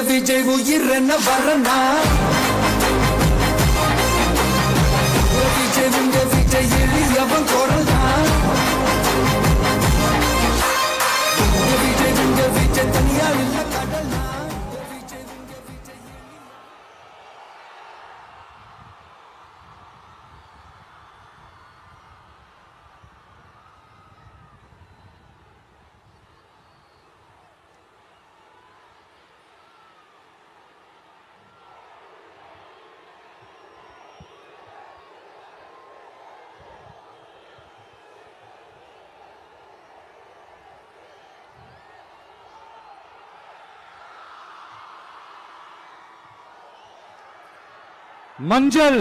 விஜய் உயிர் என்ன வரனா விஜய் எளியவன் குரல்னா விஜய் தனியா இல்ல கடல்னா மஞ்சள்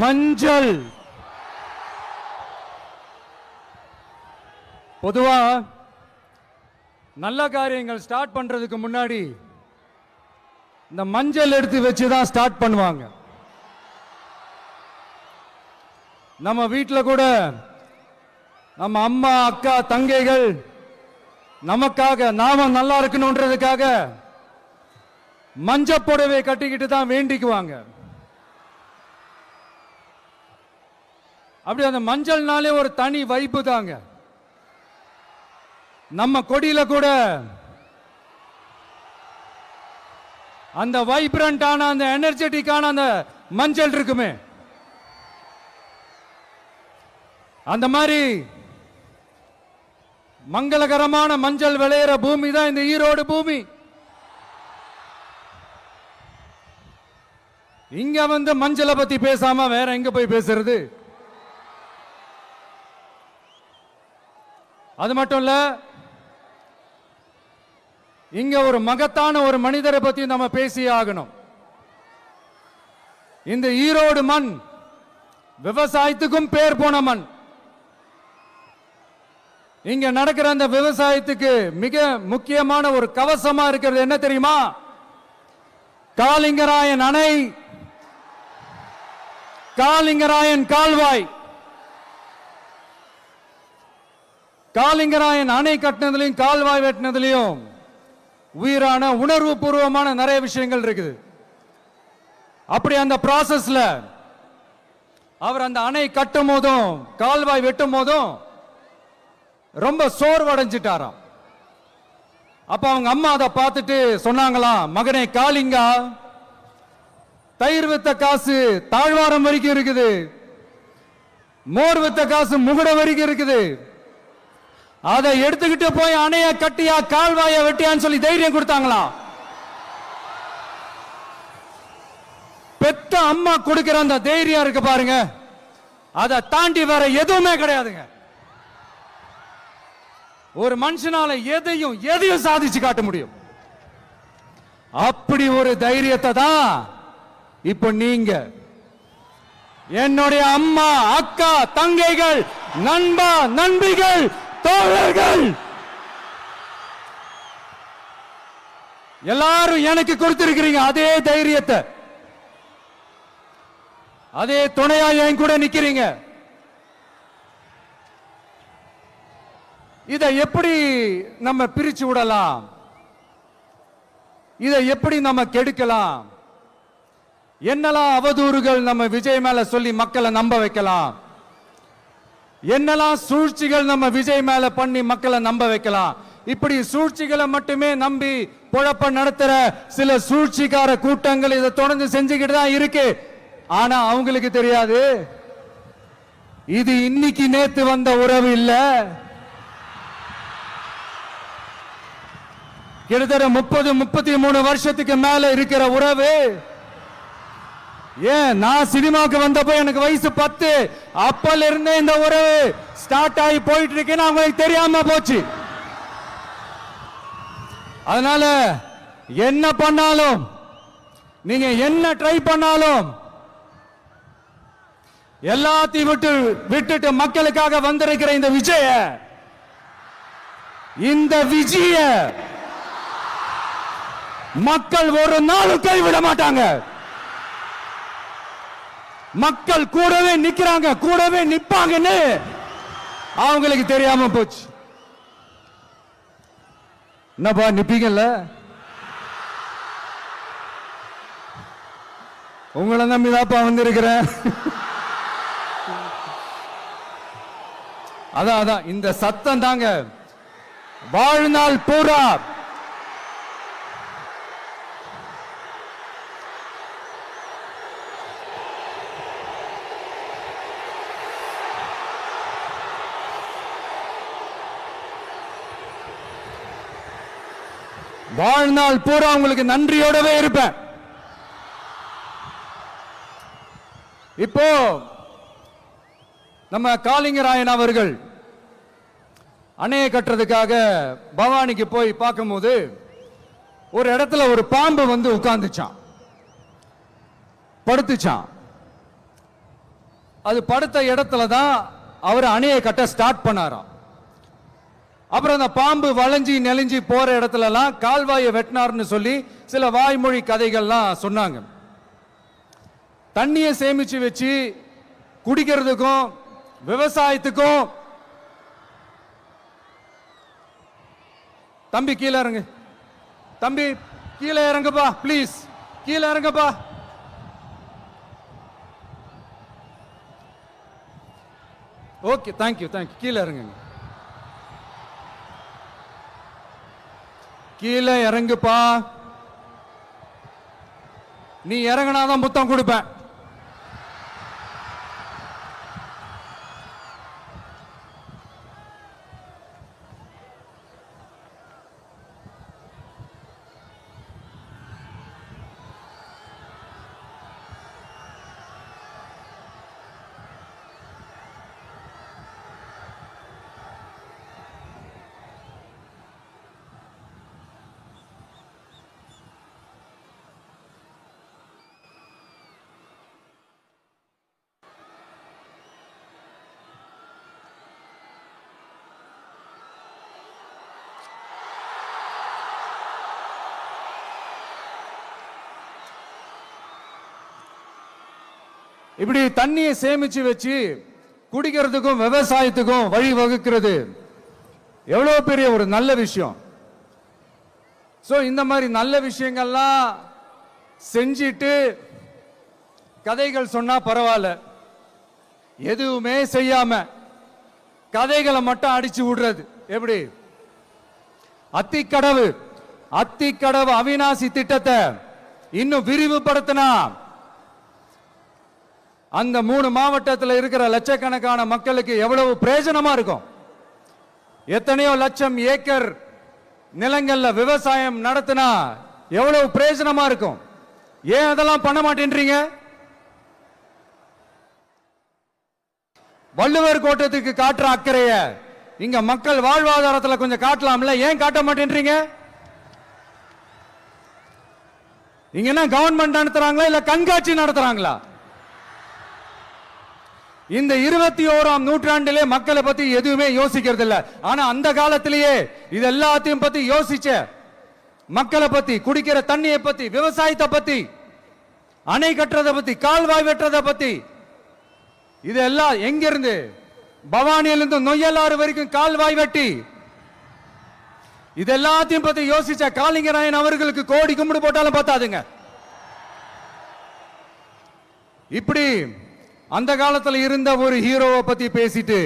மஞ்சள் பொதுவா நல்ல காரியங்கள் ஸ்டார்ட் பண்றதுக்கு முன்னாடி இந்த மஞ்சள் எடுத்து வச்சுதான் ஸ்டார்ட் பண்ணுவாங்க. நம்ம வீட்டில் கூட நம்ம அம்மா அக்கா தங்கைகள் நமக்காக நாம நல்லா இருக்கணும்ன்றதுக்காக மஞ்சள் புடவை கட்டிக்கிட்டு தான் வேண்டிக்குவாங்க. அப்படி அந்த மஞ்சள்னாலே ஒரு தனி வைப்பு தாங்க. நம்ம கொடியில கூட அந்த வைப்ரண்டான அந்த எனர்ஜெட்டிக்கான அந்த மஞ்சள் இருக்குமே, அந்த மாதிரி மங்களகரமான மஞ்சள் விளையிற பூமி தான் இந்த ஈரோடு பூமி. இங்க வந்து மஞ்சளை பத்தி பேசாம வேற எங்க போய் பேசுறது? அது மட்டும் இல்ல, இங்க ஒரு மகத்தான ஒரு மனிதரை பத்தி நம்ம பேசி ஆகணும். இந்த ஈரோடு மண் விவசாயத்துக்கும் பேர் போன மண். இங்க நடக்கிற அந்த விவசாயத்துக்கு மிக முக்கியமான ஒரு கவசமா இருக்கிறது என்ன தெரியுமா? காலிங்கராயன் அணை, காலிங்கராயன் கால்வாய். காலிங்கராயன் அணை கட்டினதுலையும் கால்வாய் வெட்டினதுலையும் உயிரான உணர்வு பூர்வமான நிறைய விஷயங்கள் இருக்குது. அப்படி அந்த ப்ராசஸ்ல அவர் அந்த அணை கட்டும் போதும் கால்வாய் வெட்டும் போதும் ரொம்ப சோர்வடைஞ்சிட்டாராம். அப்ப அவங்க அம்மா அதை பார்த்துட்டு சொன்னாங்களாம், மகனே காளிங்கா, தயிர் வித்த காசு தாழ்வாரம் வரைக்கும் இருக்குது, மோர் வித்த காசு முகுட வரைக்கும் இருக்குது, அதை எடுத்துக்கிட்டு போய் அணைய கட்டியா கால்வாய வெட்டியான்னு சொல்லி தைரியம் கொடுத்தாங்களாம். பெத்த அம்மா கொடுக்கிற அந்த தைரியம் இருக்கு பாருங்க, அதை தாண்டி வேற எதுவுமே கிடையாதுங்க. ஒரு மனுஷனால எதையும் சாதிச்சு காட்ட முடியும். அப்படி ஒரு தைரியத்தை தான் இப்ப நீங்க என்னுடைய அம்மா அக்கா தங்கைகள் நண்பா நண்பிகள் தோழர்கள் எல்லாரும் எனக்கு கொடுத்திருக்கிறீங்க. அதே தைரியத்தை, அதே துணையா என் கூட நிக்கிறீங்க. இதை எப்படி நம்ம பிரிச்சு விடலாம்? இதை எப்படி நம்ம கெடுக்கலாம்? என்னெல்லாம் அவதூறுகள் நம்ம விஜய் மேல சொல்லி மக்களை நம்ப வைக்கலாம்? என்னெல்லாம் சூழ்ச்சிகள் நம்ம விஜய் மேல பண்ணி மக்களை நம்ப வைக்கலாம்? இப்படி சூழ்ச்சிகளை மட்டுமே நம்பி பொழப்ப நடத்துற சில சூழ்ச்சிக்கார கூட்டங்கள் இதை தொடர்ந்து செஞ்சுக்கிட்டு தான் இருக்கு. ஆனா அவங்களுக்கு தெரியாது, இது இன்னைக்கு நேத்து வந்த உறவு இல்ல. கிட்டத்தட்ட 30-33 வருஷத்துக்கு மேல இருக்கிற உறவு. ஏன் நான் சினிமாக்கு வந்தப்போ எனக்கு வயசு 10, அப்பல இருந்தே இந்த உறவு ஸ்டார்ட் ஆகி போயிட்டு இருக்கேன்னு அவங்களுக்கு தெரியாம போச்சு. அதனால என்ன பண்ணாலும், நீங்க என்ன ட்ரை பண்ணாலும், எல்லாத்தையும் விட்டுட்டு மக்களுக்காக வந்திருக்கிற இந்த விஜய மக்கள் ஒரு நாளும் கைவிட மாட்டாங்க. மக்கள் கூடவே நிக்கிறாங்க, கூடவே நிப்பாங்கன்னு அவங்களுக்கு தெரியாம போச்சு. என்னப்பா நிப்பீங்கல்ல? உங்களை நம்பிதாப்பா வந்திருக்கிறேன். அதான் இந்த சத்தம் தாங்க வாழ்நாள் பூரா வாழ்நாள் பூரா உங்களுக்கு நன்றியோடவே இருப்பேன். இப்போ நம்ம காளிங்கராயன் அவர்கள் அணையை கட்டுறதுக்காக பவானிக்கு போய் பார்க்கும்போது ஒரு இடத்துல ஒரு பாம்பு வந்து உட்கார்ந்துச்சான், படுத்துச்சான். அது படுத்த இடத்துல தான் அவர் அணையை கட்ட ஸ்டார்ட் பண்ணாராம். அப்புறம் அந்த பாம்பு வளைஞ்சி நெளிஞ்சி போற இடத்துல எல்லாம் கால்வாயை வெட்டினார்னு சொல்லி சில வாய்மொழி கதைகள்லாம் சொன்னாங்க. தண்ணியை சேமிச்சு வச்சு குடிக்கிறதுக்கும் விவசாயத்துக்கும். தம்பி கீழே இறங்கு, தம்பி கீழே இறங்குப்பா, பிளீஸ் கீழே இறங்குப்பா. Okay, thank you thank you. கீழே இறங்குங்க, கீழே இறங்குப்பா. நீ இறங்கினாதான் புத்தம் கொடுப்பேன். இப்படி தண்ணியை சேமிச்சு வச்சு குடிக்கிறதுக்கும் விவசாயத்துக்கும் வழி வகுக்கிறது எவ்வளவு பெரிய ஒரு நல்ல விஷயம். சோ இந்த மாதிரி நல்ல விஷயங்கள்லாம் செஞ்சிட்டு கதைகள் சொன்னா பரவாயில்ல, எதுவுமே செய்யாம கதைகளை மட்டும் அடிச்சு விடுறது எப்படி? அத்திக்கடவு அவிநாசி திட்டத்தை இன்னும் விரிவுபடுத்தினா அந்த 3 மாவட்டத்தில் இருக்கிற லட்சக்கணக்கான மக்களுக்கு எவ்வளவு பிரயோஜனமா இருக்கும். எத்தனையோ லட்சம் ஏக்கர் நிலங்கள்ல விவசாயம் நடத்தினா எவ்வளவு பிரயோஜனமா இருக்கும். ஏன் அதெல்லாம் பண்ண மாட்டேன்றீங்க? வள்ளுவர் கோட்டத்துக்கு காட்டுற அக்கறைய இங்க மக்கள் வாழ்வாதாரத்தில் கொஞ்சம் காட்டலாம்ல, ஏன் காட்ட மாட்டேன்றீங்க? இங்க என்ன கவர்மெண்ட் நடத்துறாங்களா இல்ல கண்காட்சி நடத்துறாங்களா? இந்த 21ஆம் நூற்றாண்டிலே மக்களை பத்தி எதுவுமே யோசிக்கிறது இல்ல. ஆனா அந்த காலத்திலேயே இது எல்லாத்தையும் பத்தி யோசிச்ச மக்களை பத்தி, குடிக்கிற தண்ணியை பத்தி, விவசாயத்தை பத்தி, அணை கட்டுறதை பத்தி, கால்வாய் வெட்டுறதை பத்தி, இதெல்லாம் எங்க இருந்து? பவானியிலிருந்து நொய்யலாறு வரைக்கும் கால்வாய் வெட்டி இது எல்லாத்தையும் பத்தி யோசிச்ச காளிங்கராயன் அவர்களுக்கு கோடி கும்பிடு போட்டாலும் பார்த்தாதுங்க. இப்படி அந்த காலத்துல இருந்த ஒரு ஹீரோவை பத்தி பேசிட்டு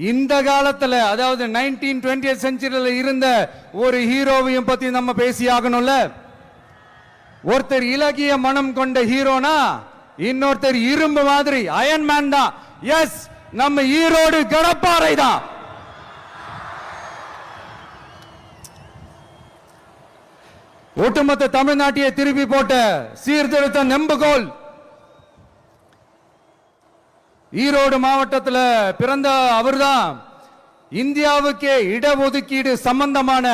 இந்த காலத்துல, அதாவது 1920th செஞ்சுரியில இருந்த ஒரு ஹீரோவையும் பத்தி நம்ம பேசி ஆகணும்ல. ஒருத்தர் இலகிய மனம் கொண்ட ஹீரோனா இன்னொருத்தர் இரும்பு மாதிரி அயன்மேன் தான். எஸ், நம்ம ஈரோடு கடப்பாறை தான். ஒட்டுமொத்த தமிழ்நாட்டையே திருப்பி போட்ட சீர்திருத்த நெம்புகோல். ஈரோடு மாவட்டத்தில் பிறந்த அவர்தான் இந்தியாவுக்கே இடஒதுக்கீடு சம்பந்தமான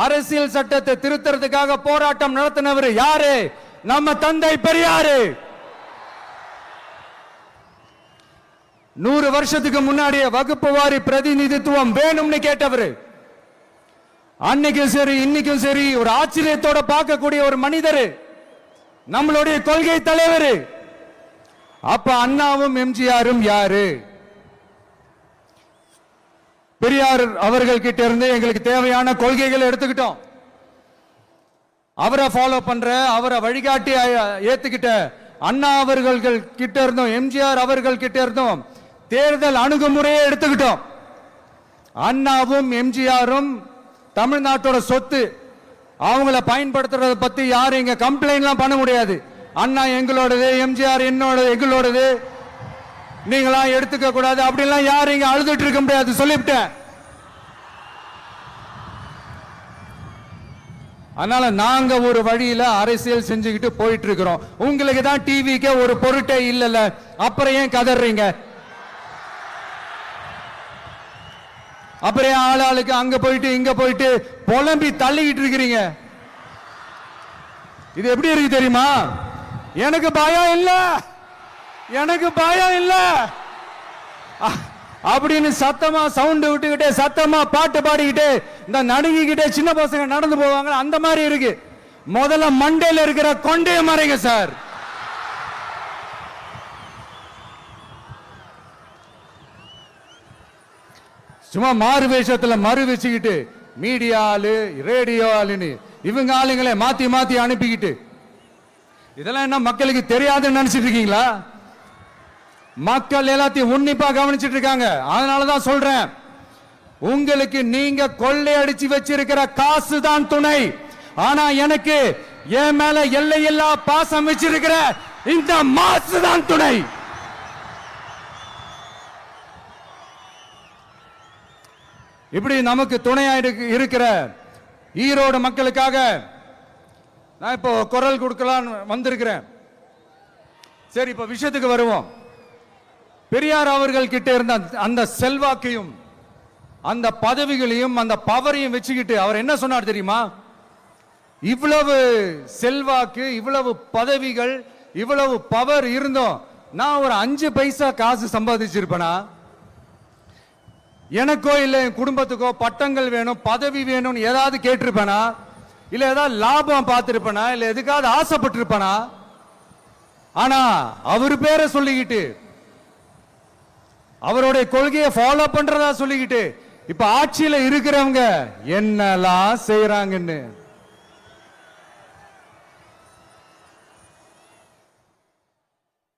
அரசியல் சட்டத்தை திருத்தறதுக்காக போராட்டம் நடத்தினவர் யாரு? நம்ம தந்தை பெரியாரு. 100 வருஷத்துக்கு முன்னாடியே வகுப்பு வாரி பிரதிநிதித்துவம் வேணும்னு கேட்டவர். அன்னைக்கும் சரி இன்னைக்கும் சரி ஒரு ஆச்சரியத்தோட பார்க்கக்கூடிய ஒரு மனிதர், நம்மளுடைய கொள்கை தலைவர். அப்ப அண்ணாவும் எம்ஜிஆரும் யாரு? பெரியார் அவர்கள் கிட்ட இருந்து எங்களுக்கு தேவையான கொள்கைகளை எடுத்துக்கிட்டோம். அவரை ஃபாலோ பண்ற, அவரை வழிகாட்டி ஏத்துக்கிட்ட அண்ணா அவர்கள் கிட்ட இருந்தோம், எம்ஜிஆர் அவர்கள் கிட்ட இருந்தோம் தேர்தல் அணுகுமுறையை எடுத்துக்கிட்டோம். அண்ணாவும் எம்ஜிஆரும் தமிழ்நாட்டோட சொத்து. அவங்கள பயன்படுத்துறத பத்தி யாரும் இங்க கம்ப்ளைண்ட்லாம் பண்ண முடியாது. அண்ணா எங்களோடது, எம்ஜிஆர் எங்களோடது, நீங்களா எடுத்துக்க கூடாது அப்படிலாம் யாரும் இங்க அழுதுட்டு இருக்க முடியாது, சொல்லிவிட்டேன். அதனால நாங்க ஒரு வழியில அரசியல் செஞ்சுக்கிட்டு போயிட்டு இருக்கிறோம். உங்களுக்கு தான் டிவிக்கு ஒரு பொருட்டே இல்லைல்ல, அப்புறம் ஏன் கதறீங்க? அப்புறம் ஆளாளுக்கு அங்க போயிட்டு இங்க போயிட்டு புலம்பி தள்ளிக்கிட்டு இருக்கிறீங்க. இது எப்படி இருக்கு தெரியுமா? எனக்கு பயம் இல்ல, எனக்கு பயம் இல்ல அப்படின்னு சத்தமா சவுண்ட் விட்டுக்கிட்டே சத்தமா பாட்டு பாடிக்கிட்டே இந்த நடுங்கிக்கிட்டே சின்ன பசங்க நடந்து போவாங்க, அந்த மாதிரி இருக்கு. முதல்ல மண்டையில இருக்கிற கொண்டைய மறைங்க சார். சும்மா மாறு வேஷத்துல மறு வச்சுக்கிட்டு மீடியா ஆளு, ரேடியோ ஆளுன்னு இவங்க ஆளுங்களே மாத்தி மாத்தி அனுப்பிக்கிட்டு, இதெல்லாம் என்ன மக்களுக்கு தெரியாதுன்னு நினைச்சிட்டு இருக்கீங்களா? மக்கள் எல்லாத்தையும் உன்னிப்பா கவனிச்சிட்டு இருக்காங்க. அதனாலதான் சொல்றேன், உங்களுக்கு நீங்க கொள்ளையடிச்சு வச்சிருக்கிற காசு தான் துணை, ஆனா எனக்கு என் மேல எல்லையில்லா பாசம் வச்சிருக்கிற இந்த மாசு தான் துணை. இப்படி நமக்கு துணையா இருக்கிற ஈரோடு மக்களுக்காக நான் இப்போ குரல் கொடுக்கலான்னு வந்திருக்கிறேன். சரி, இப்ப விஷயத்துக்கு வருவோம். பெரியார் அவர்கள் கிட்ட இருந்த அந்த செல்வாக்கையும் அந்த பதவிகளையும் அந்த பவரையும் வச்சுக்கிட்டு அவர் என்ன சொன்னார் தெரியுமா? இவ்வளவு செல்வாக்கு, இவ்வளவு பதவிகள், இவ்வளவு பவர் இருந்தோம் நான் ஒரு 5 பைசா காசு சம்பாதிச்சிருப்பேனா? எனக்கோ இல்ல என் குடும்பத்துக்கோ பட்டங்கள் வேணும், பதவி வேணும்னு ஏதாவது கேட்டிருப்பேனா? இல்ல ஏதாவது லாபம் பார்த்திருப்பேனா? இல்ல எதுக்காவது ஆசைப்பட்டிருப்பேனா? ஆனா அவர் பேரை சொல்லிக்கிட்டு, அவருடைய கொள்கையை ஃபாலோ பண்றதா சொல்லிக்கிட்டு இப்ப ஆட்சியில இருக்கிறவங்க என்னெல்லாம் செய்யறாங்கன்னு.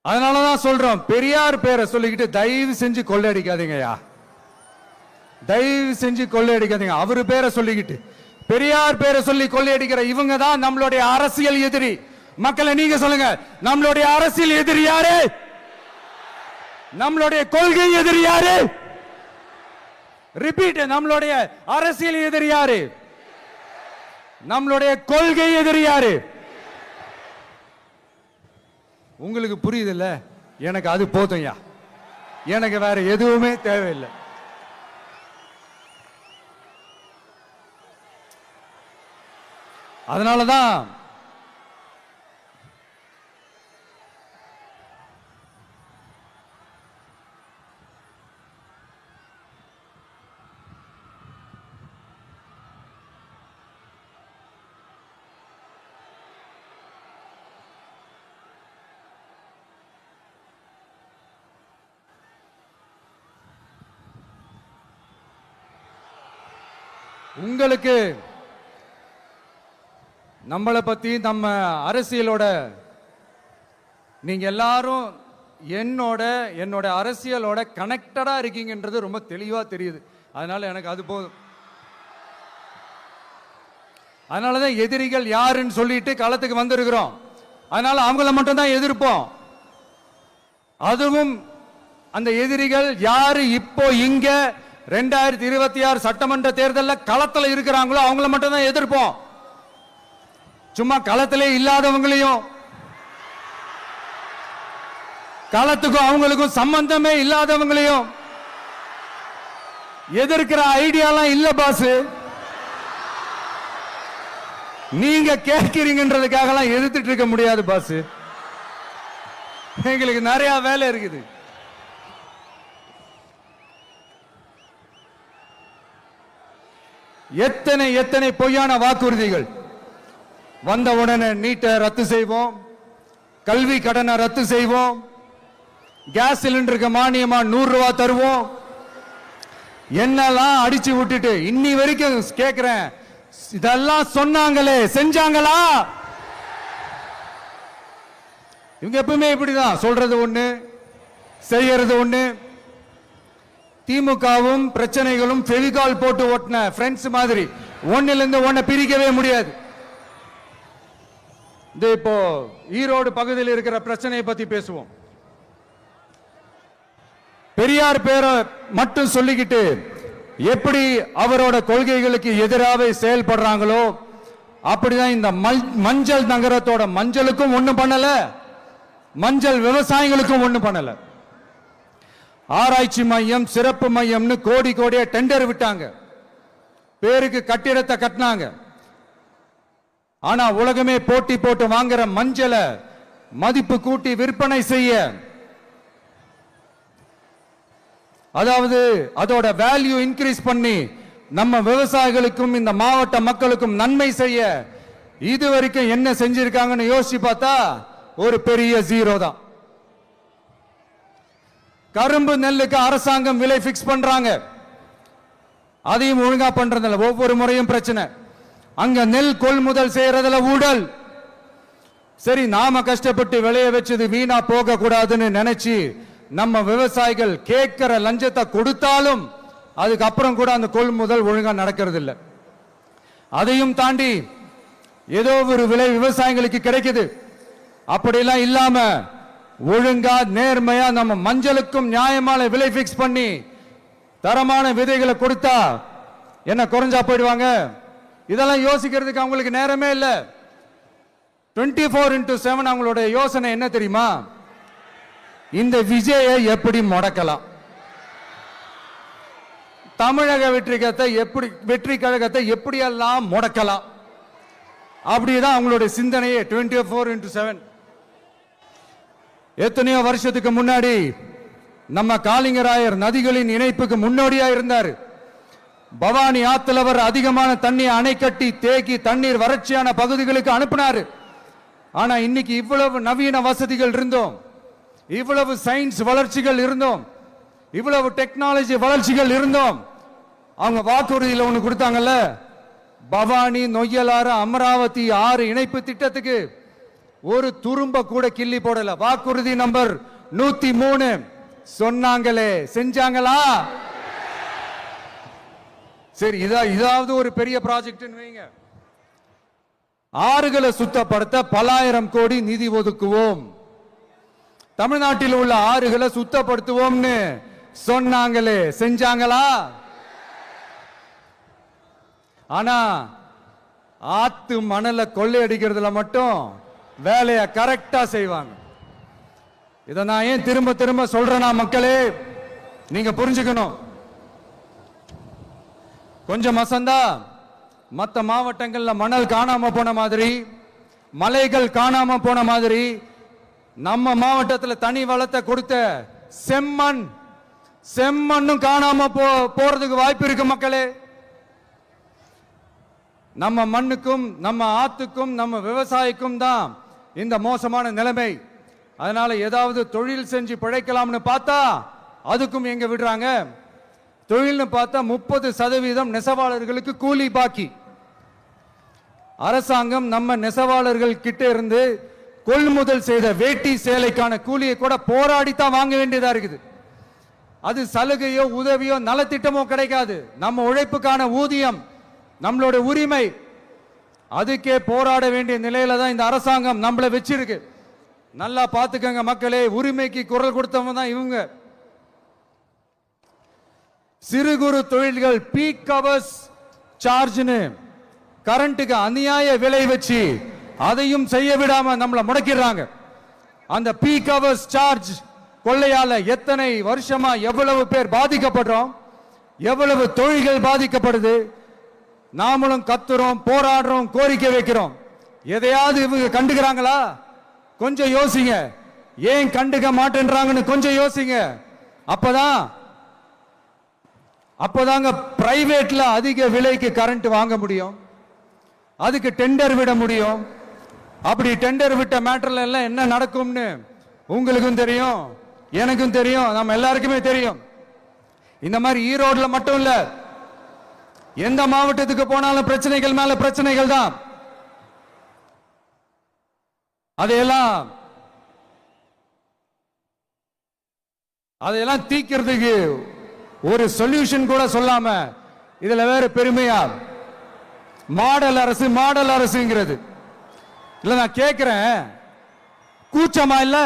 அதனாலதான் சொல்றோம், பெரியார் பேரை சொல்லிக்கிட்டு தயவு செஞ்சு கொள்ளையடிக்காதீங்கயா, தயவு செஞ்சு கொள்ளையடிக்காதீங்க. அவரு பேரை சொல்லிக்கிட்டு பெரியார் பேரை சொல்லி கொள்ளையடிக்கிற இவங்க தான் நம்மளுடைய அரசியல் எதிரி. மக்களை நீங்க சொல்லுங்க, நம்மளுடைய அரசியல் எதிரி யாரு? நம்மளுடைய கொள்கை எதிரி யாரு? ரிப்பீட், நம்மளுடைய அரசியல் எதிரி யாரு? நம்மளுடைய கொள்கை எதிரி யாரு? உங்களுக்கு புரியுதுல்ல? எனக்கு அது போதும்யா, எனக்கு வேற எதுவுமே தேவையில்லை. அதனாலதான் உங்களுக்கு நம்மளை பத்தி, நம்ம அரசியலோட, நீங்க எல்லாரும் என்னோட அரசியலோட கனெக்டடா இருக்கீங்கன்றது ரொம்ப தெளிவா தெரியுது. அதனால எனக்கு அது போதும். அதனாலதான் எதிரிகள் யாருன்னு சொல்லிட்டு களத்துக்கு வந்திருக்கிறோம். அதனால அவங்கள மட்டும் தான் எதிர்ப்போம். அதுவும் அந்த எதிரிகள் யாரு இப்போ இங்க 2026 சட்டமன்ற தேர்தலில் களத்துல இருக்கிறாங்களோ அவங்கள மட்டும் தான் எதிர்ப்போம். சும்மா களத்திலே இல்லாதவங்களையும், களத்துக்கும் அவங்களுக்கும் சம்பந்தமே இல்லாதவங்களையும் எதிர்க்கிற ஐடியாலாம் இல்ல பாஸ். நீங்க கேட்கிறீங்கன்றதுக்காக எதிர்த்துட்டு இருக்க முடியாது பாஸ். எங்களுக்கு நிறைய வேலை இருக்குது. எத்தனை எத்தனை பொய்யான வாக்குறுதிகள். வந்த உடனே நீட்டை ரத்து செய்வோம், கல்வி கடனை ரத்து செய்வோம், கேஸ் சிலிண்டருக்கு மானியமா 100 ரூபாய் தருவோம், என்னெல்லாம் அடிச்சு விட்டுட்டு இன்னி வரைக்கும் கேட்கிறேன். இதெல்லாம் சொன்னாங்களே, செஞ்சாங்களா? இவங்க எப்பவுமே இப்படிதான், சொல்றது ஒண்ணு செய்யறது ஒண்ணு. திமுகவும் பிரச்சனைகளும் ஃபெவிகால் போட்டு ஓட்டின ஃப்ரெண்ட்ஸ் மாதிரி ஒன்னில இருந்து ஒன்ன பிரிக்கவே முடியாது. இப்போ ஈரோடு பகுதியில் இருக்கிற பிரச்சனையை பத்தி பேசுவோம். பெரியார் பேரை மட்டும் சொல்லிக்கிட்டு எப்படி அவரோட கொள்கைகளுக்கு எதிராக செயல்படுறாங்களோ அப்படிதான் இந்த மஞ்சள் நகரத்தோட மஞ்சளுக்கும் ஒண்ணும் பண்ணல, மஞ்சள் விவசாயிகளுக்கும் ஒண்ணும் பண்ணல. ஆராய்ச்சி மையம், சிறப்பு மையம்னு கோடி கோடியா டெண்டர் விட்டாங்க, பேருக்கு கட்டிடத்தை கட்டினாங்க. ஆனா உலகமே போட்டி போட்டு வாங்குற மஞ்சளை மதிப்பு கூட்டி விற்பனை செய்ய, அதாவது அதோட வேல்யூ இன்க்ரீஸ் பண்ணி நம்ம விவசாயிகளுக்கும் இந்த மாவட்ட மக்களுக்கும் நன்மை செய்ய இதுவரைக்கும் என்ன செஞ்சிருக்காங்கன்னு யோசிச்சு பார்த்தா ஒரு பெரிய ஜீரோ தான். கரும்பு நெல்லுக்கு அரசாங்கம் விலை பிக்ஸ் பண்றாங்க, அதையும் ஒழுங்கா பண்றதில்ல. ஒவ்வொரு முறையும் பிரச்சனை. அங்க நெல் கொள்முதல் செய்யறதுல ஊழல். சரி, நாம கஷ்டப்பட்டு விளைய வச்சது வீணா போக கூடாதுன்னு நினைச்சு நம்ம விவசாயிகள் கேட்கிற லஞ்சத்தை கொடுத்தாலும் அதுக்கப்புறம் கூட அந்த கொள்முதல் ஒழுங்கா நடக்கிறது இல்லை. அதையும் தாண்டி ஏதோ ஒரு விலை விவசாயிகளுக்கு கிடைக்குது. அப்படிலாம் இல்லாம ஒழுங்கா நேர்மையா நம்ம மஞ்சளுக்கும் நியாயமான விலை பிக்ஸ் பண்ணி தரமான விதைகளை கொடுத்தா என்ன குறைஞ்சா போயிடுவாங்க? இதெல்லாம் யோசிக்கிறதுக்கு அவங்களுக்கு நேரமே இல்லை. 24x7 அவங்களுடைய யோசனை என்ன தெரியுமா? இந்த விஜயை எப்படி முடக்கலாம், தமிழக வெற்றி கழகத்தை எப்படியெல்லாம் முடக்கலாம், அப்படிதான் அவங்களுடைய சிந்தனையே 24x7. எத்தனையோ வருஷத்துக்கு முன்னாடி நம்ம காளிங்கராயர் நதிகளின் இணைப்புக்கு முன்னோடியா இருந்தார். பவானி ஆத்துல வர அதிகமான தண்ணி அணை கட்டி தேக்கி தண்ணீர் வறட்சியான பகுதிகளுக்கு அனுப்பினாரு. ஆனா இன்னைக்கு இவ்வளவு நவீன வசதிகள் இருந்தோம், இவ்வளவு சயின்ஸ் வளர்ச்சிகள் இருந்தோம், இவ்வளவு டெக்னாலஜி வளர்ச்சிகள் இருந்தோம், அவங்க வாக்குறுதியில் ஒண்ணு கொடுத்தாங்கல்ல, பவானி நொய்யலாறு அமராவதி 6 இணைப்பு திட்டத்துக்கு ஒரு துரும்ப கூட கிள்ளி போடல. வாக்குறுதி நம்பர் 103 சொன்னாங்களே, செஞ்சாங்களா? சரி, இதாவது ஒரு பெரிய ப்ராஜெக்ட் வைங்க. ஆறுகளை சுத்தப்படுத்த பலாயிரம் கோடி நிதி ஒதுக்குவோம், தமிழ்நாட்டில் உள்ள ஆறுகளை சுத்தப்படுத்துவோம்னு சொன்னாங்களே, செஞ்சாங்களா? ஆனா ஆத்து மணலை கொள்ளையடிக்கிறதுல மட்டும் வேலையை கரெக்டா செய்வாங்க. இதை நான் ஏன் திரும்ப திரும்ப சொல்றேன்னா, மக்களே நீங்க புரிஞ்சுக்கணும். கொஞ்சம் மசந்தா மற்ற மாவட்டங்கள்ல மணல் காணாம போன மாதிரி, மலைகள் காணாம போன மாதிரி, நம்ம மாவட்டத்தில் தனி வளத்தை கொடுத்த செம்மண்ணும் காணாம போறதுக்கு வாய்ப்பு இருக்கு மக்களே. நம்ம மண்ணுக்கும் நம்ம ஆத்துக்கும் நம்ம விவசாயிக்கும் தான் இந்த மோசமான நிலைமை. அதனால ஏதாவது தொழில் செஞ்சு பிழைக்கலாம்னு பார்த்தா அதுக்கும் எங்க விடுறாங்க? தொழில்னு பார்த்தா 30% நெசவாளர்களுக்கு கூலி பாக்கி. அரசாங்கம் நம்ம நெசவாளர்கள் கிட்ட இருந்து கொள்முதல் செய்த வேட்டி சேலைக்கான கூலியை கூட போராடித்தான் வாங்க வேண்டியதா இருக்குது. அது சலுகையோ உதவியோ நலத்திட்டமோ கிடைக்காது. நம்ம உழைப்புக்கான ஊதியம், நம்மளோட உரிமை, அதுக்கே போராட வேண்டிய நிலையில தான் இந்த அரசாங்கம் நம்மளை வச்சிருக்கு. நல்லா பார்த்துக்கங்க மக்களே, உரிமைக்கு குரல் கொடுத்தவங்க தான் இவங்க. சிறு குறு தொழில்கள் பீக் ஹவர்ஸ் சார்ஜ்னு கரண்ட்டுக்கு அநியாய விலை வச்சு அதையும் செய்ய விடாம நம்மளை முடக்கிறாங்க. அந்த பீக் ஹவர்ஸ் சார்ஜ் கொள்ளையால எத்தனை வருஷமா எவ்வளவு பேர் பாதிக்கப்படுறோம், எவ்வளவு தொழில்கள் பாதிக்கப்படுது. நாமளும் கத்துறோம், போராடுறோம், கோரிக்கை வைக்கிறோம். எதையாவது இவங்க கண்டுக்கிறாங்களா? கொஞ்சம் யோசிங்க. ஏன் கண்டுக்க மாட்டேன்றாங்கன்னு கொஞ்சம் யோசிங்க. அப்பதாங்க பிரைவேட்ல அதிக விலைக்கு கரண்ட் வாங்க முடியும், அதுக்கு டெண்டர் விட முடியும். அப்படி டெண்டர் விட்ட மேட்டர்ல எல்லாம் என்ன நடக்கும்னு உங்களுக்கும் தெரியும், எனக்கும் தெரியும், நம்ம எல்லாருக்குமே தெரியும். இந்த மாதிரி ஈரோடுல மட்டும் இல்ல, எந்த மாவட்டத்துக்கு போனாலும் பிரச்சனைகள் மேல பிரச்சனைகள் தான். அதையெல்லாம் தீக்கிறதுக்கு ஒரு சொல்யூஷன் கூட சொல்லாம இதுல வேற பெருமையா மாடல் அரசு மாடல் அரசுங்கிறது. இல்ல நான் கேட்கிறேன், கூச்சமா இல்ல?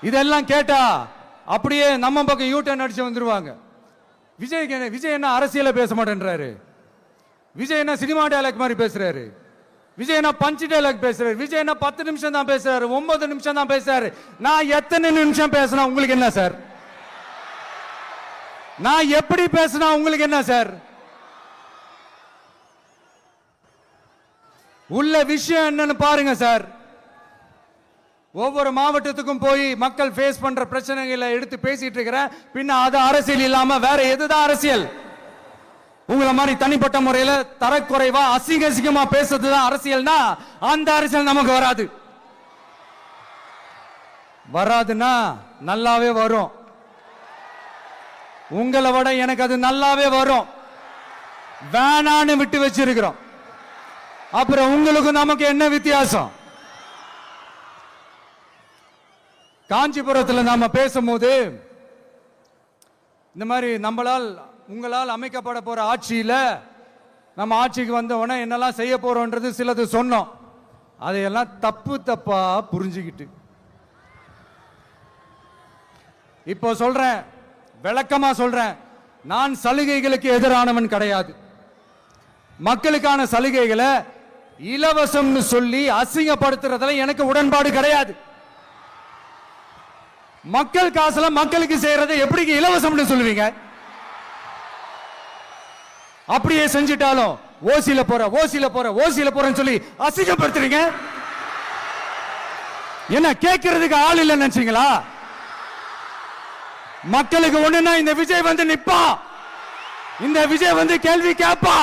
இதெல்லாம் கேட்டா அப்படியே நம்ம பக்கம் யூட்டர்ன் அடிச்சு வந்துருவாங்க. விஜய் என்ன அரசியல பேச மாட்டேன்றாரு, விஜய் என்ன சினிமா டயலாக் மாதிரி பேசுறாரு, விஜய் என்ன பஞ்ச் டயலாக் பேசுறாரு, விஜய் என்ன 10 நிமிஷம் தான் பேசுறாரு, 9 நிமிஷம் தான் பேசுறாரு. நான் எத்தனை நிமிஷம் பேசினா உங்களுக்கு என்ன சார்? நான் எப்படி பேசினா உங்களுக்கு என்ன சார்? உள்ள விஷயம் என்னன்னு பாருங்க சார். ஒவ்வொரு மாவட்டத்துக்கும் போய் மக்கள் ஃபேஸ் பண்ற பிரச்சனைகளை எடுத்து பேசிட்டு இருக்கிறேன். பின்ன அது அரசியல் இல்லாம வேற எதுதான் அரசியல்? உங்களை மாதிரி தனிப்பட்ட முறையில தரக்குறைவா அசிங்கமா பேசுறதுதான் அரசியல்னா அந்த அரசியல் நமக்கு வராது. வராதுன்னா நல்லாவே வரும். உங்களை விட எனக்கு அது நல்லாவே வரும். வேணான்னு விட்டு வச்சிருக்கிறோம். அப்புறம் உங்களுக்கு நமக்கு என்ன வித்தியாசம்? காஞ்சிபுரத்தில் நாம பேசும்போது இந்த மாதிரி உங்களால் அமைக்கப்பட போற ஆட்சியில நம்ம ஆட்சிக்கு வந்த உடனே என்னெல்லாம் செய்ய போறோம்ன்றது சிலது சொன்னோம். அதையெல்லாம் தப்பா புரிஞ்சுக்கிட்டு இப்போ சொல்றேன், விளக்கமா சொல்றேன். நான் சலுகைகளுக்கு எதிரானவன் கிடையாது. மக்களுக்கான சலுகைகளை இலவசம்னு சொல்லி அசிங்கப்படுத்துறதுல எனக்கு உடன்பாடு கிடையாது. மக்கள் காசுல மக்களுக்கு செய்யறதை எப்படி இலவசம்னு சொல்லுவீங்க? அப்படியே செஞ்சிட்டாலும் ஓசில போறேன்னு சொல்லி அசிங்கப்படுத்துறீங்க. என்ன கேட்கறதுக்கு ஆள் இல்லைன்னு நினைச்சீங்களா? மக்களுக்கு ஒண்ணுன்னா இந்த விஜய் வந்து நிப்பா, இந்த விஜய் வந்து கேள்வி கேட்பா.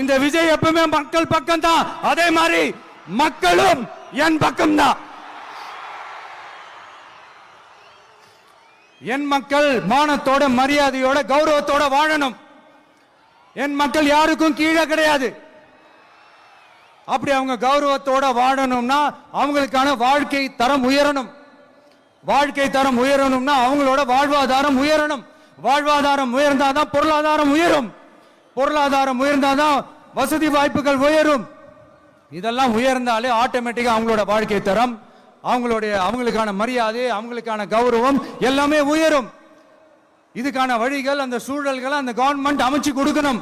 இந்த விஜய் எப்பவுமே மக்கள் பக்கம் தான். அதே மாதிரி மக்களும் என் பக்கம் தான். என் மக்கள் மானத்தோட மரியாதையோட கௌரவத்தோட வாழணும். என் மக்கள் யாருக்கும் கீழே கிடையாது. அப்படி அவங்க கௌரவத்தோட வாழணும்னா அவங்களுக்கான வாழ்க்கை தரம் உயரணும். வாழ்க்கை தரம் உயரணும்னா அவங்களோட வாழ்வாதாரம் உயரணும். வாழ்வாதாரம் உயர்ந்தாதான் பொருளாதாரம் உயரும். பொருளாதாரம் உயர்ந்தாதான் வசதி வாய்ப்புகள் உயரும். இதெல்லாம் உயர்ந்தாலே ஆட்டோமேட்டிக்கா அவங்களோட வாழ்க்கை தரம், அவங்களுக்கான மரியாதை, அவங்களுக்கான கௌரவம் எல்லாமே உயரும். இதுக்கான வழிகள், அந்த சூழல்களை அந்த கவர்மெண்ட் அமைச்சு கொடுக்கணும்.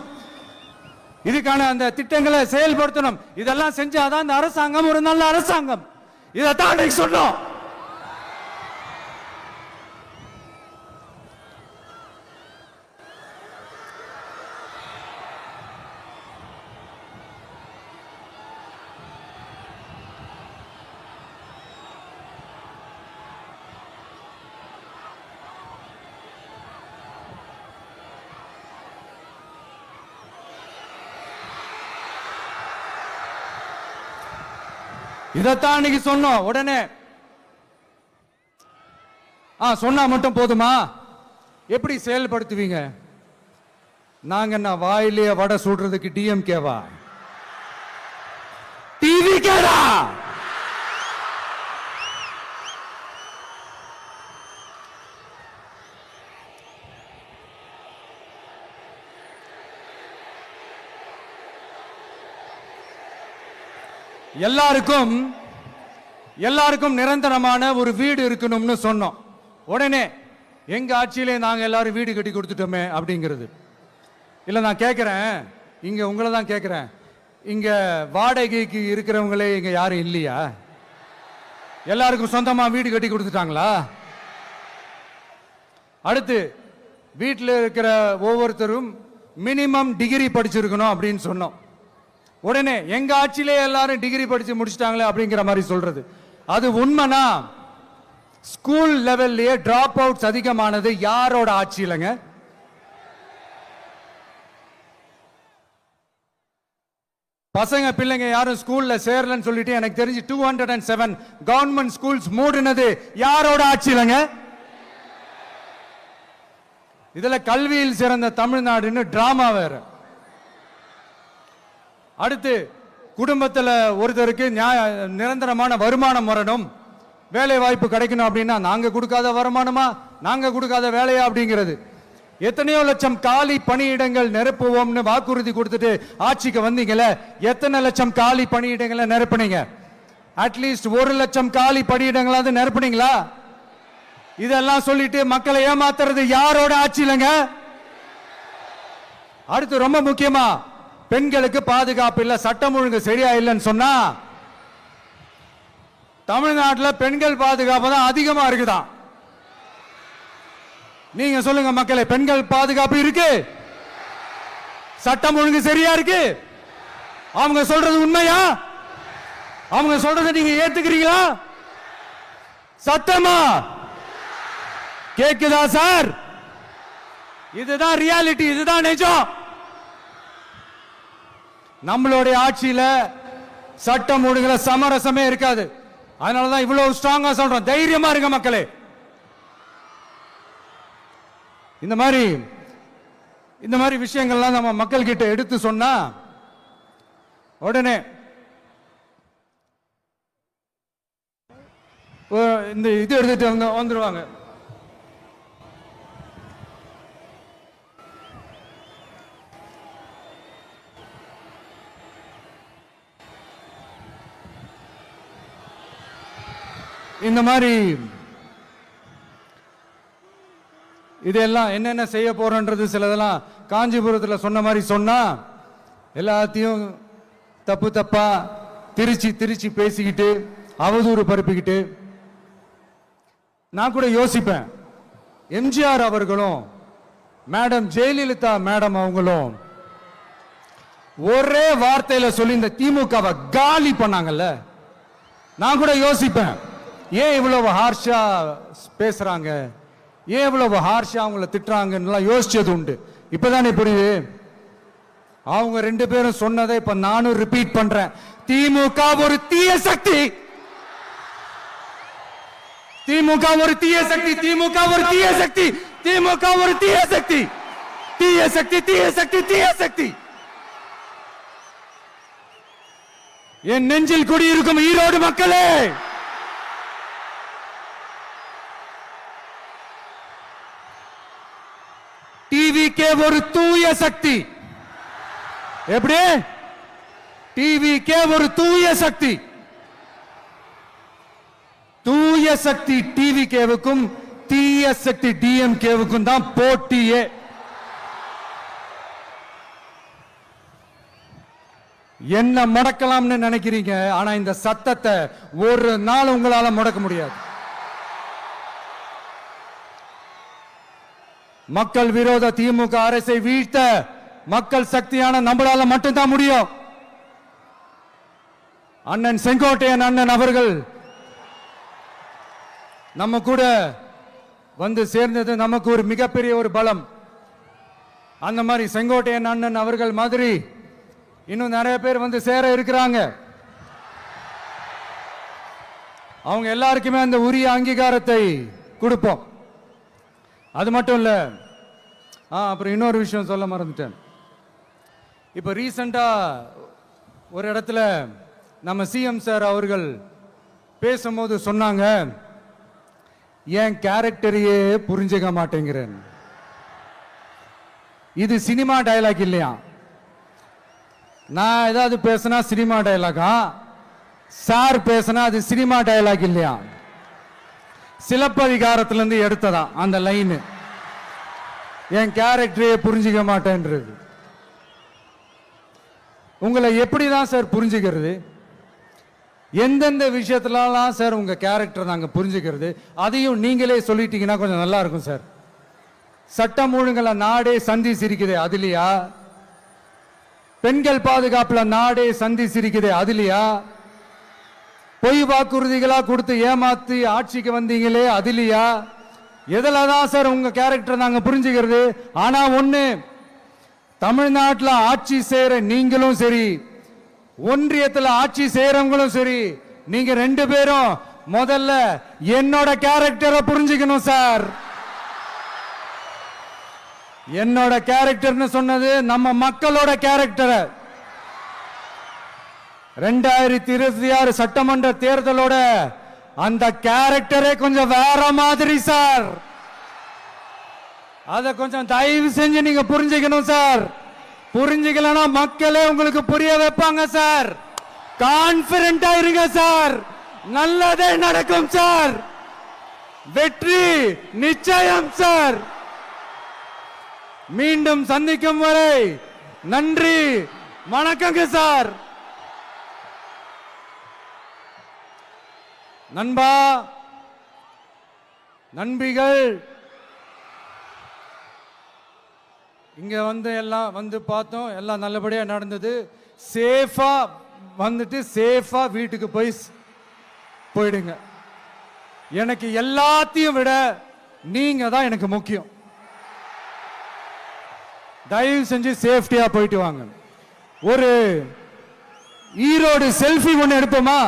இதுக்கான அந்த திட்டங்களை செயல்படுத்தணும். இதெல்லாம் செஞ்சாதான் அந்த அரசாங்கம் ஒரு நல்ல அரசாங்கம். இதைத்தான் சொன்னோம். இதைத்தான் அன்னைக்கு சொன்னோம். உடனே சொன்னா மட்டும் போதுமா? எப்படி செயல்படுத்துவீங்க? நாங்க என்ன வாயிலேயே வடை சுடுறதுக்கு டிஎம்கேவா? டிவிகேடா? எல்லாருக்கும் நிரந்தரமான ஒரு வீடு இருக்கணும்னு சொன்னோம். உடனே எங்க ஆட்சியிலே நாங்க எல்லாரும் வீடு கட்டி கொடுத்துட்டோமே அப்படிங்கிறது. இல்ல நான் கேட்கிறேன், இங்க உங்களை தான் கேட்கிறேன், இங்க வாடகைக்கு இருக்கிறவங்களே இங்க யாரும் இல்லையா? எல்லாருக்கும் சொந்தமா வீடு கட்டி கொடுத்துட்டாங்களா? அடுத்து வீட்டில் இருக்கிற ஒவ்வொருத்தரும் மினிமம் டிகிரி படிச்சிருக்கணும் அப்படின்னு சொன்னோம். உடனே எங்க ஆட்சியிலே எல்லாரும் டிகிரி படிச்சு முடிச்சிட்டாங்களே அப்படிங்கிற மாதிரி சொல்றது. அது உண்மைனா ஸ்கூல் லெவல்லையே டிராப் அவுட்ஸ் அதிகமானது யாரோட ஆட்சியிலங்க? பசங்க பிள்ளைங்க யாரும் ஸ்கூல்ல சேரலன்னு சொல்லிட்டு எனக்கு தெரிஞ்சு 207 கவர்மெண்ட் ஸ்கூல்ஸ் மூடினது யாரோட ஆட்சியிலங்க? இதுல கல்வியில் சிறந்த தமிழ்நாடுன்னு டிராமா வேற. அடுத்து குடும்பத்தில் ஒருத்தருக்கு நிரந்தரமான வருமானம் வரணும், வேலை வாய்ப்பு கிடைக்கணும் அப்படின்னா நாங்க கொடுக்காத வருமானமா, நாங்க கொடுக்காத வேலையா அப்படிங்கிறது. எத்தனையோ லட்சம் காலி பணியிடங்கள் நிரப்புவோம்னு வாக்குறுதி கொடுத்துட்டு ஆட்சிக்கு வந்தீங்கல்ல, எத்தனை லட்சம் காலி பணியிடங்களை நிரப்புனீங்க? அட்லீஸ்ட் 1 லட்சம் காலி பணியிடங்களாவது நிரப்புனீங்களா? இதெல்லாம் சொல்லிட்டு மக்களை ஏமாத்துறது யாரோட ஆட்சியிலங்க? அடுத்து ரொம்ப முக்கியமா, பெண்களுக்கு பாதுகாப்பு இல்ல, சட்டம் ஒழுங்கு சரியா இல்லைன்னு சொன்னா தமிழ்நாட்டில் பெண்கள் பாதுகாப்பு தான் அதிகமா இருக்குதான். நீங்க சொல்லுங்க மக்களே, பெண்கள் பாதுகாப்பு இருக்கு? சட்டம் ஒழுங்கு சரியா இருக்கு? அவங்க சொல்றது உண்மையா? அவங்க சொல்றதை நீங்க ஏத்துக்கிறீங்களா? சத்தமா கேக்குதா சார்? இதுதான் ரியாலிட்டி, இதுதான் நிஜம். நம்மளுடைய ஆட்சியில சட்டம் ஒழுங்குல சமரசமே இருக்காது. அதனாலதான் இவ்வளவு ஸ்ட்ராங்கா சொல்றோம், தைரியமா இருங்க மக்களே. இந்த மாதிரி விஷயங்கள்லாம் நம்ம மக்கள் கிட்ட எடுத்து சொன்னா உடனே இந்த இது எடுத்துட்டு வந்துருவாங்க. இந்த மாதிரி இதெல்லாம் என்னென்ன செய்ய போறோன்றது சிலதெல்லாம் காஞ்சிபுரத்தில் சொன்ன மாதிரி சொன்னா எல்லாத்தையும் தப்பு தப்பா திருச்சி பேசிக்கிட்டு அவதூறு பரப்பிக்கிட்டு. நான் கூட யோசிப்பேன், எம்ஜிஆர் அவர்களும் மேடம் ஜெயலலிதா மேடம் அவங்களும் ஒரே வார்த்தையில சொல்லி இந்த திமுகவை காலி பண்ணாங்கல்ல. நான் கூட யோசிப்பேன், ஏன் இவ்வளவு ஹார்ஷா பேசுறாங்க, ஏன் இவ்வளவு ஹார்ஷா அவங்கள திட்டுறாங்கன்னு யோசிச்சது உண்டு. இப்பதானே புரியுது. அவங்க 2 பேரும் சொன்னதை இப்ப நானும் ரிப்பீட் பண்றேன். திமுக ஒரு தீய சக்தி, திமுக ஒரு தீய சக்தி, திமுக ஒரு தீய சக்தி, திமுக ஒரு தீய சக்தி, தீய சக்தி, தீய சக்தி, தீய சக்தி. என் நெஞ்சில் குடியிருக்கும் ஈரோடு மக்களே, டிவிகே ஒரு தூய சக்தி. எப்படி? டிவிகே ஒரு தூய சக்தி. தூய சக்தி டிவிகேவுக்கும் தீய சக்தி டிஎம்கேவுக்கும் தான் போட்டியே. என்ன முடக்கலாம்னு நினைக்கிறீங்க, ஆனா இந்த சத்தத்தை ஒரு நாள் உங்களால முடக்க முடியாது. மக்கள் விரோத திமுக அரசை வீழ்த்த மக்கள் சக்தியான நம்மளால மட்டும்தான் முடியும். அண்ணன் செங்கோட்டையன் அண்ணன் அவர்கள் நம்ம கூட வந்து சேர்ந்தது நமக்கு ஒரு மிகப்பெரிய ஒரு பலம். அந்த மாதிரி செங்கோட்டையன் அண்ணன் அவர்கள் மாதிரி இன்னும் நிறைய பேர் வந்து சேர இருக்கிறாங்க. அவங்க எல்லாருக்குமே அந்த உரிய அங்கீகாரத்தை கொடுப்போம். அது மட்டும் இல்ல, அப்புறம் இன்னொரு விஷயம் சொல்ல மறந்துட்டேன். இப்ப ரீசெண்டா ஒரு இடத்துல நம்ம சிஎம் சார் அவர்கள் பேசும்போது சொன்னாங்க, என் கேரக்டரையே புரிஞ்சுக்க மாட்டேங்கிறேன். இது சினிமா டயலாக் இல்லையா? நான் ஏதாவது பேசினா சினிமா டயலாகா? சார் பேசினா அது சினிமா டயலாக் இல்லையா? சிலப்பதிகாரத்திலிருந்து எடுத்ததா அந்த லைன். என் கேரக்டரையே புரிஞ்சுக்க மாட்டேன்றது. உங்களை எப்படிதான் சார் புரிஞ்சுக்கிறது? எந்தெந்த விஷயத்துலலாம் சார் உங்க கேரக்டர் நாங்க புரிஞ்சுக்கிறது? அதையும் நீங்களே சொல்லிட்டீங்கன்னா கொஞ்சம் நல்லா இருக்கும் சார். சட்டம் ஒழுங்குல நாடே சந்தி சிரிக்குது, அதுலயா? பெண்கள் பாதுகாப்புல நாடே சந்தி சிரிக்குது, அதுலயா? பொய் வாக்குறுதிகளா கொடுத்து ஏமாத்தி ஆட்சிக்கு வந்தீங்களே, அதுலயா? எதுலதான் சார் உங்க கேரக்டர் நாங்க புரிஞ்சுக்கிறது? ஆனா ஒண்ணு, தமிழ்நாட்டில் ஆட்சி செய்யற நீங்களும் சரி, ஒன்றியத்தில் ஆட்சி செய்யறவங்களும் சரி, நீங்க 2 பேரும் முதல்ல என்னோட கேரக்டரை புரிஞ்சுக்கணும் சார். என்னோட கேரக்டர்னு சொன்னது நம்ம மக்களோட கேரக்டரை. 2026 சட்டமன்ற தேர்தலோட அந்த கேரக்டரே கொஞ்சம் வேற மாதிரி சார். அத கொஞ்சம் தயவு செஞ்சு நீங்க புரிஞ்சுக்கணும் சார். புரிஞ்சுக்கலனா மக்களே உங்களுக்கு புரிய வைப்பாங்க சார். கான்பிடென்ட்டா இருங்க சார். நல்லதே நடக்கும் சார். வெற்றி நிச்சயம் சார். மீண்டும் சந்திக்கும் வரை நன்றி, வணக்கங்க சார். நண்பா, நண்பிகள், இங்க எல்லாம் பார்த்தோம், எல்லாம் நல்லபடியா நடந்தது. சேஃபா வந்துட்டு சேஃபா வீட்டுக்கு போயிடுங்க. எனக்கு எல்லாத்தையும் விட நீங்க தான் எனக்கு முக்கியம். தயவு செஞ்சு சேஃப்டியா போயிட்டு வாங்க. ஒரு ஈரோடு செல்ஃபி ஒன்று எடுப்போமா?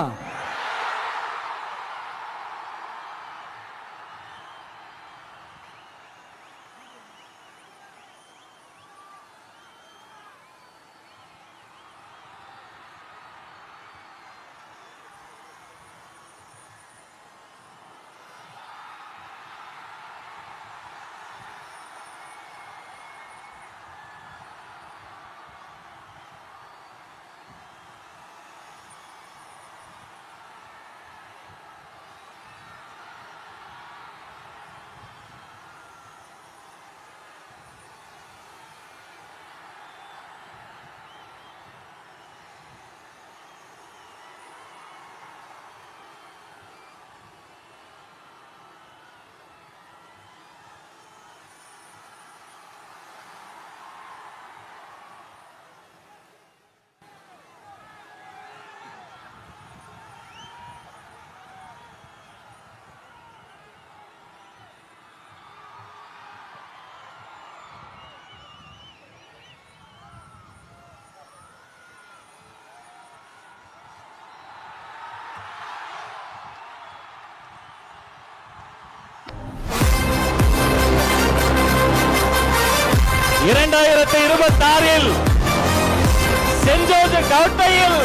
சென்ட் ஜோர்ஜ் கோட்டையில்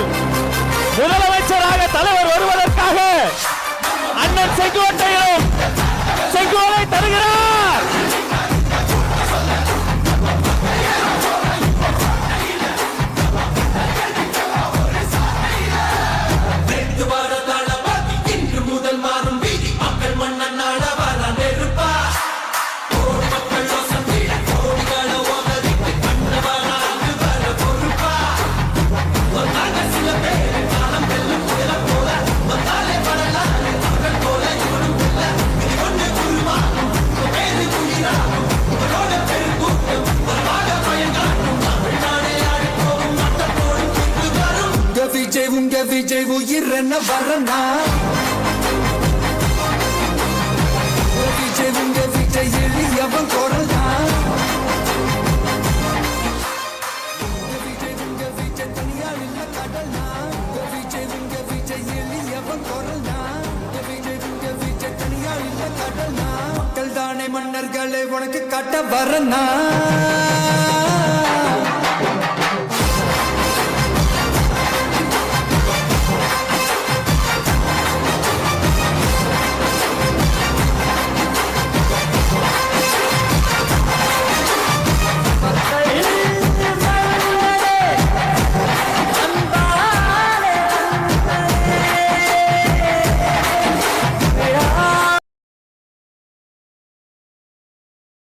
முதலமைச்சராக தலைவர் வருவதற்காக அண்ணன் செங்கோட்டையிலும் செங்கோலை தருகிறார். உங்க விஜய் உயிர் என்ன வரனா? விஜய் உங்க விஜய் எளியவன் குரல்னா? விஜய் உங்க விஜய் தனியா இல்ல கடல்னா? விஜய் உங்க விஜய் எளியவன் குரல்னா? விஜய் உங்க விஜய் தனியா இல்ல கடல்னா? மக்கள் தானே மன்னர்களை உனக்கு காட்ட வரனா?